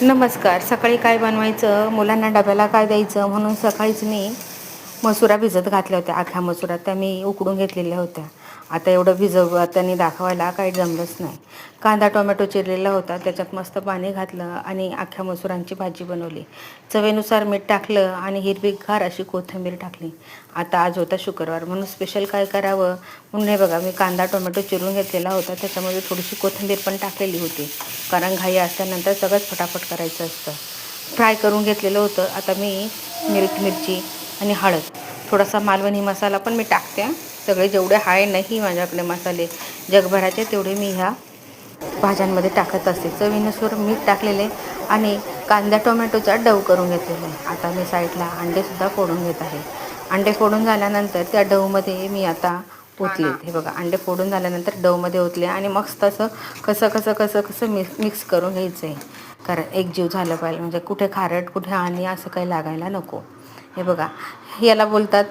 नमस्कार. सकाळी काय बनवायचं, मुलांना डब्याला काय द्यायचं म्हणून सकाळीच मी मसुरा भिजत घातल्या होत्या. अख्ख्या मसुरा त्या मी उकडून घेतलेल्या होत्या. आता एवढं भिजवताना दाखवायला काही जमलंच नाही. कांदा टोमॅटो चिरलेला होता, त्याच्यात मस्त पाणी घातलं आणि अख्ख्या मसुरांची भाजी बनवली. चवीनुसार मीठ टाकलं आणि हिरवीगार अशी कोथिंबीर टाकली. आता आज होता शुक्रवार म्हणून स्पेशल काय करावं म्हणून हे बघा, मी कांदा टोमॅटो चिरून घेतलेला होता, त्याच्यामध्ये थोडीशी कोथिंबीर पण टाकलेली होती, कारण घाई असल्यानंतर सगळंच फटाफट करायचं असतं. फ्राय करून घेतलेलं होतं. आता मी मिरची आणि हळद, थोडासा मालवणी मसाला पण मी टाकते. सगळे जेवढे आहे नाही माझ्याकडे मसाले जगभराचे, तेवढे मी ह्या भाज्यांमध्ये टाकत असते. चवीनुसार मीठ टाकलेले आणि कांदा टोमॅटोचा डव करून घेतलेला आहे. आता मी साईडला अंडेसुद्धा फोडून घेत आहे. अंडे फोडून झाल्यानंतर त्या डवमध्ये मी आता ओतले. हे बघा, अंडे फोडून झाल्यानंतर डवमध्ये ओतले आणि मस्त असं कसं मिक्स करून घ्यायचं आहे, कारण एकजीव झालं पाहिजे, म्हणजे कुठे खारट कुठे आणि असं काही लागायला नको. हे बघा, याला बोलतात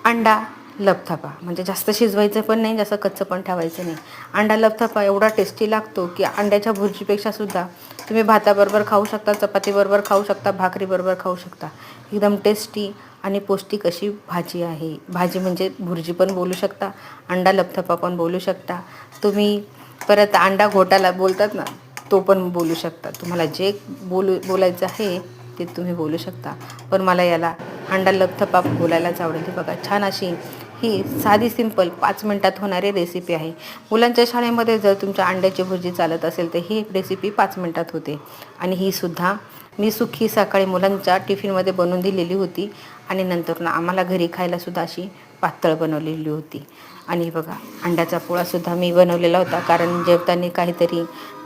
अंडा लपथापा. म्हणजे जास्त शिजवायचं पण नाही, जास्त कच्चं पण ठेवायचं नाही. अंडा लपथापा एवढा टेस्टी लागतो की अंड्याच्या भुर्जीपेक्षासुद्धा तुम्ही भाताबरोबर खाऊ शकता, चपातीबरोबर खाऊ शकता, भाकरीबरोबर खाऊ शकता. एकदम टेस्टी आणि पौष्टिक अशी भाजी आहे. भाजी म्हणजे भुर्जी पण बोलू शकता, अंडा लपथापा पण बोलू शकता तुम्ही. परत अंडा घोटाला बोलतात ना, तो पण बोलू शकता. तुम्हाला जे बोलायचं आहे ते तुम्ही बोलू शकता, पण मला याला अंडा लपथापा बोलायलाच आवडेल. बघा, छान अशी ही साधी सिंपल 5 मिनटात होणारी रेसिपी आहे. मुलांच्या शाळेमध्ये जर तुमच्या अंड्याची भुर्जी चालत असेल तर ही रेसिपी 5 मिनटात होते. आणि ही सुद्धा मी सुखी सकाळी मुलांच्या टिफिनमध्ये बनवून दिलेली होती आणि नंतर आम्हाला घरी खायलासुद्धा अशी पातळ बनवलेली होती. आणि बघा, अंड्याचा पोळासुद्धा मी बनवलेला होता, कारण जेवताना काहीतरी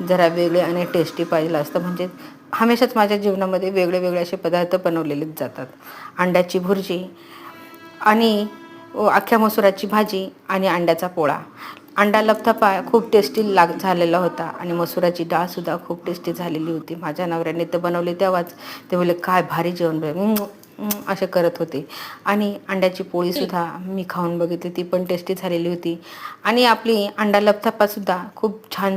जरा वेगळे आणि टेस्टी पाहिजे असतं. म्हणजे हमेशाच माझ्या जीवनामध्ये वेगळे वेगळे असे पदार्थ बनवलेलेच जातात. अंड्याची भुर्जी आणि अख्ख्या मसुराची भाजी आणि अंड्याचा पोळा. अंडा लपथापा खूप टेस्टी झालेला होता आणि मसुराची डाळसुद्धा खूप टेस्टी झालेली होती. माझ्या नवऱ्याने तर बनवले तेव्हाच ते बोलले, काय भारी जेवण असे करत होते. आणि अंड्याची पोळीसुद्धा मी खाऊन बघितली, ती पण टेस्टी झालेली होती. आणि आपली अंडा लपथापासुद्धा खूप छान